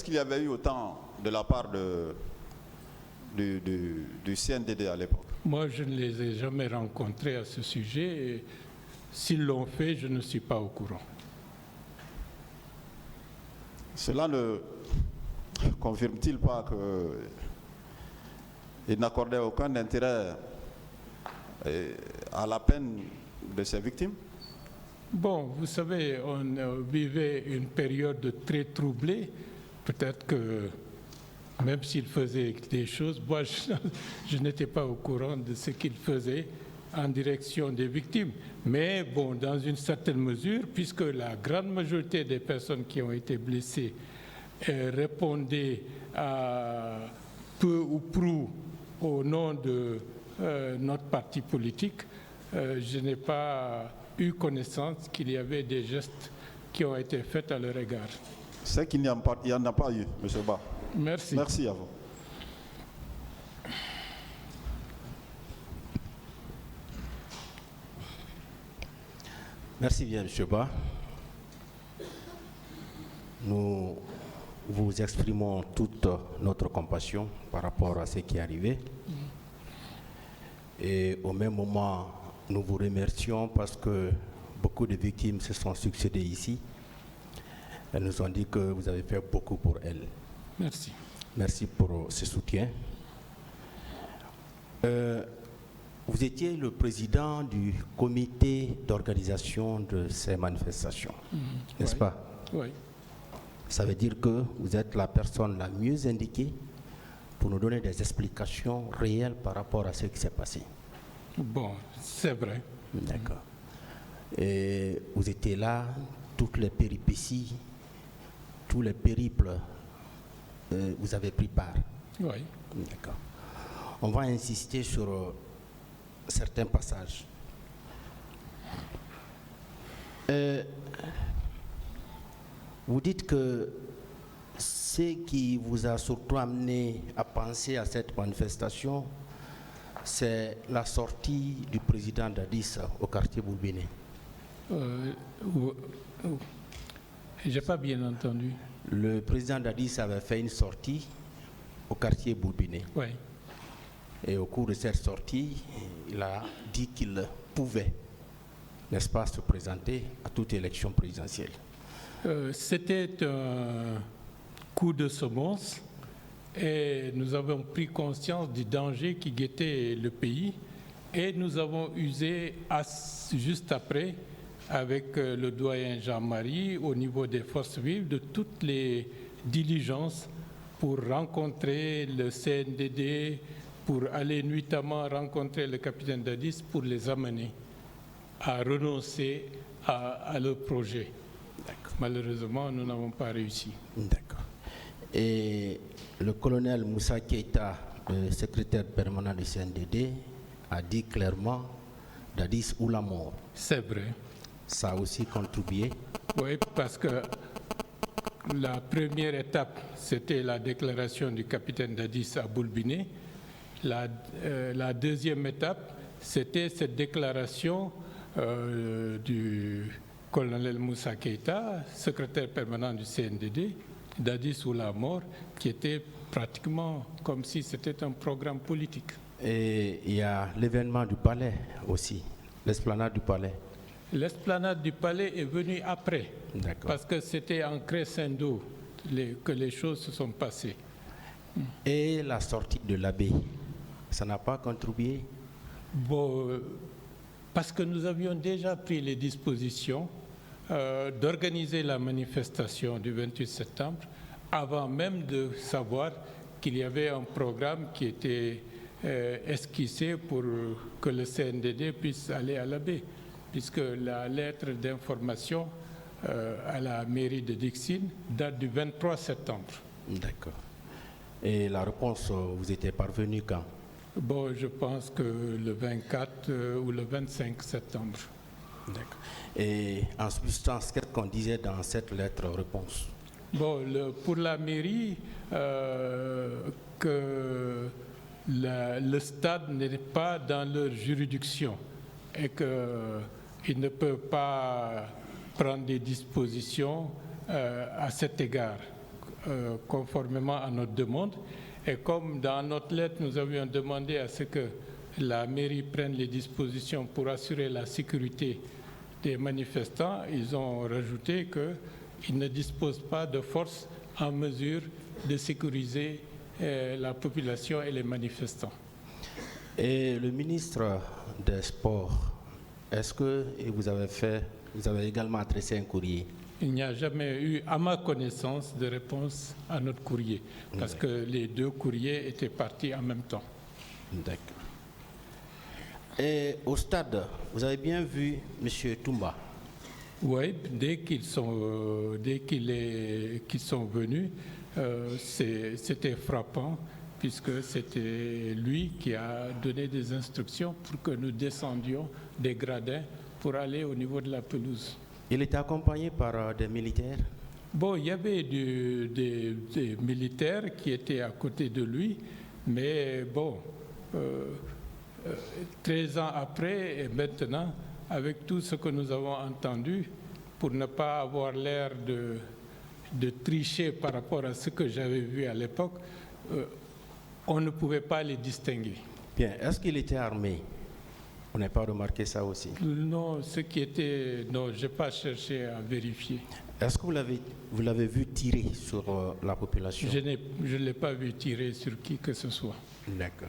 qu'il y avait eu autant de la part du CNDD à l'époque? Moi, je ne les ai jamais rencontrés à ce sujet. Et s'ils l'ont fait, je ne suis pas au courant. Cela ne confirme-t-il pas qu'il n'accordait aucun intérêt à la peine de ses victimes? Bon, vous savez, on vivait une période très troublée. Peut-être que même s'il faisait des choses, moi, je n'étais pas au courant de ce qu'il faisait en direction des victimes. Mais bon, dans une certaine mesure, puisque la grande majorité des personnes qui ont été blessées répondaient à peu ou prou au nom de notre parti politique, je n'ai pas eu connaissance qu'il y avait des gestes qui ont été faits à leur égard. C'est qu'il n'y en a pas eu, M. Ba. Merci. Merci à vous. Merci bien, M. Ba. Nous vous exprimons toute notre compassion par rapport à ce qui est arrivé. Et au même moment, nous vous remercions parce que beaucoup de victimes se sont succédées ici. Elles nous ont dit que vous avez fait beaucoup pour elles. Merci. Merci pour ce soutien. Vous étiez le président du comité d'organisation de ces manifestations, n'est-ce pas? Oui. Ça veut dire que vous êtes la personne la mieux indiquée pour nous donner des explications réelles par rapport à ce qui s'est passé. Bon, c'est vrai. D'accord. Et vous étiez là, toutes les péripéties, tous les périples, vous avez pris part. Oui. D'accord. On va insister sur certains passages. Vous dites que ce qui vous a surtout amené à penser à cette manifestation, c'est la sortie du président Dadis au quartier Boulbiné. Je n'ai pas bien entendu. Le président Dadis avait fait une sortie au quartier Boulbiné. Oui. Et au cours de cette sortie, il a dit qu'il pouvait, n'est-ce pas, se présenter à toute élection présidentielle. C'était un coup de semonce et nous avons pris conscience du danger qui guettait le pays et nous avons usé juste après avec le doyen Jean-Marie au niveau des forces vives de toutes les diligences pour rencontrer le CNDD, pour aller nuitamment rencontrer le capitaine Dadis pour les amener à renoncer à leur projet. Malheureusement, nous n'avons pas réussi. D'accord. Et le colonel Moussa Keïta, le secrétaire permanent du CNDD, a dit clairement Dadis ou la mort. C'est vrai. Ça a aussi contribué. Oui, parce que la première étape, c'était la déclaration du capitaine Dadis à Boulbiné. La deuxième étape, c'était cette déclaration du colonel Moussa Keïta, secrétaire permanent du CNDD, Dadis ou la mort, qui était pratiquement comme si c'était un programme politique. Et il y a l'événement du palais aussi, l'esplanade du palais. L'esplanade du palais est venue après, parce que c'était en crescendo que les choses se sont passées. Et la sortie de l'abbé, ça n'a pas contribué? Bon, parce que nous avions déjà pris les dispositions d'organiser la manifestation du 28 septembre avant même de savoir qu'il y avait un programme qui était esquissé pour que le CNDD puisse aller à l'abbé, puisque la lettre d'information à la mairie de Dixine date du 23 septembre. D'accord. Et la réponse, vous étiez parvenu quand? Bon, je pense que le 24 ou le 25 septembre. D'accord. Et en substance, qu'est-ce qu'on disait dans cette lettre-réponse? Bon, pour la mairie, que le stade n'est pas dans leur juridiction et qu'ils ne peuvent pas prendre des dispositions à cet égard. conformément à notre demande. Et comme dans notre lettre, nous avions demandé à ce que la mairie prenne les dispositions pour assurer la sécurité des manifestants, ils ont rajouté qu'ils ne disposent pas de force en mesure de sécuriser la population et les manifestants. Et le ministre des Sports, est-ce que vous avez également adressé un courrier? Il n'y a jamais eu, à ma connaissance, de réponse à notre courrier, parce que les deux courriers étaient partis en même temps. D'accord. Et au stade, vous avez bien vu M. Toumba? Oui, dès qu'ils sont venus, c'était frappant, puisque c'était lui qui a donné des instructions pour que nous descendions des gradins pour aller au niveau de la pelouse. Il était accompagné par des militaires? Bon, il y avait des militaires qui étaient à côté de lui, mais bon, 13 ans après et maintenant, avec tout ce que nous avons entendu, pour ne pas avoir l'air de tricher par rapport à ce que j'avais vu à l'époque, on ne pouvait pas les distinguer. Bien, est-ce qu'il était armé? On n'a pas remarqué ça aussi? Non, non, je n'ai pas cherché à vérifier. Est-ce que vous l'avez vu tirer sur la population? Je ne l'ai pas vu tirer sur qui que ce soit. D'accord.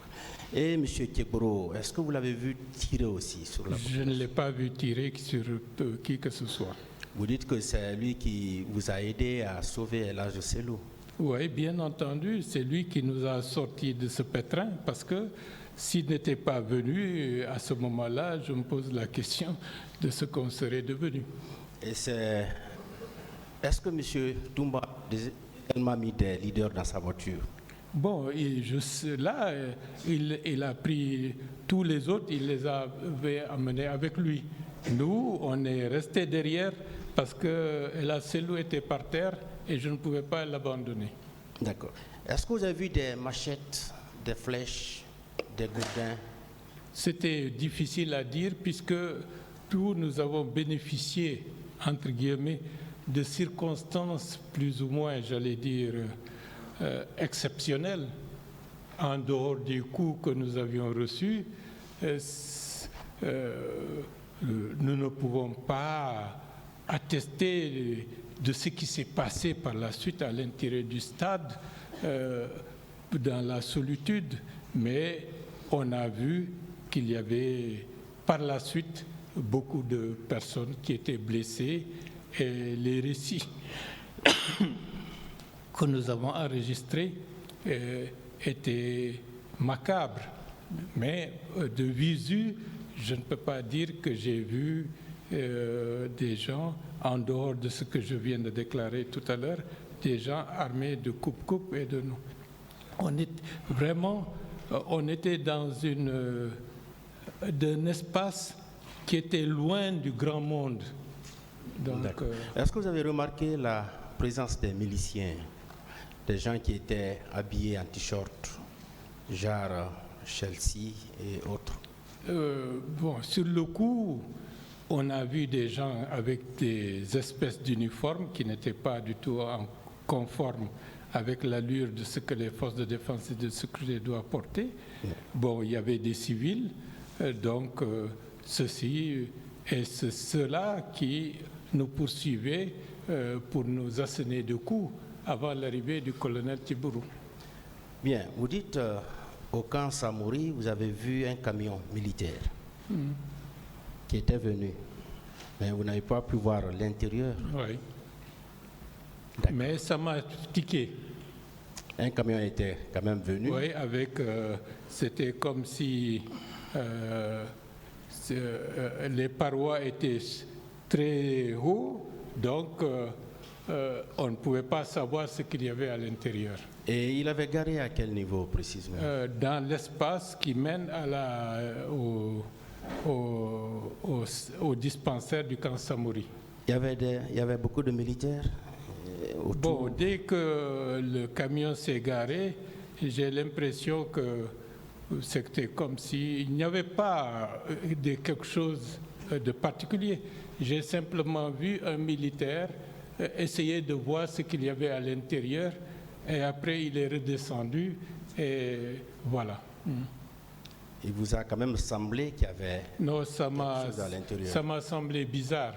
Et M. Tieboro, est-ce que vous l'avez vu tirer aussi sur la population? Je ne l'ai pas vu tirer sur qui que ce soit. Vous dites que c'est lui qui vous a aidé à sauver Elhadji Cellou? Oui, bien entendu, c'est lui qui nous a sortis de ce pétrin, parce que s'il n'était pas venu à ce moment-là, je me pose la question de ce qu'on serait devenu. Et est-ce que M. Toumba a également mis des leaders dans sa voiture? Bon, il a pris tous les autres, il les avait amenés avec lui. Nous, on est restés derrière parce que Elhadji Cellou était par terre et je ne pouvais pas l'abandonner. D'accord. Est-ce que vous avez vu des machettes, des flèches, des gourdins? C'était difficile à dire puisque tous nous avons bénéficié, entre guillemets, de circonstances plus ou moins, j'allais dire, exceptionnelles. En dehors des coups que nous avions reçus, nous ne pouvons pas attester de ce qui s'est passé par la suite à l'intérieur du stade, dans la solitude, mais on a vu qu'il y avait par la suite beaucoup de personnes qui étaient blessées et les récits que nous avons enregistrés étaient macabres. Mais de visu, je ne peux pas dire que j'ai vu des gens, en dehors de ce que je viens de déclarer tout à l'heure, des gens armés de coupe-coupe et de nous. On était dans d'un espace qui était loin du grand monde. Donc, est-ce que vous avez remarqué la présence des miliciens, des gens qui étaient habillés en t-shirt, genre Chelsea et autres? Bon, sur le coup, on a vu des gens avec des espèces d'uniformes qui n'étaient pas du tout conformes avec l'allure de ce que les forces de défense et de sécurité doivent porter. Bon, il y avait des civils, donc ceci et c'est ceux-là qui nous poursuivaient pour nous asséner de coups avant l'arrivée du colonel Tibourou. Bien, vous dites au camp Samori, vous avez vu un camion militaire qui était venu, mais vous n'avez pas pu voir l'intérieur. Oui. Mais ça m'a tiqué. Un camion était quand même venu. Oui, c'était comme si les parois étaient très hauts, donc on ne pouvait pas savoir ce qu'il y avait à l'intérieur. Et il avait garé à quel niveau précisément? Dans l'espace qui mène au dispensaire du camp Samori. Il y avait beaucoup de militaires autour. Bon, dès que le camion s'est garé, j'ai l'impression que c'était comme s'il n'y avait pas quelque chose de particulier. J'ai simplement vu un militaire essayer de voir ce qu'il y avait à l'intérieur. Et après, il est redescendu. Et voilà. Il vous a quand même semblé qu'il y avait Non, quelque chose à l'intérieur. ça m'a semblé bizarre.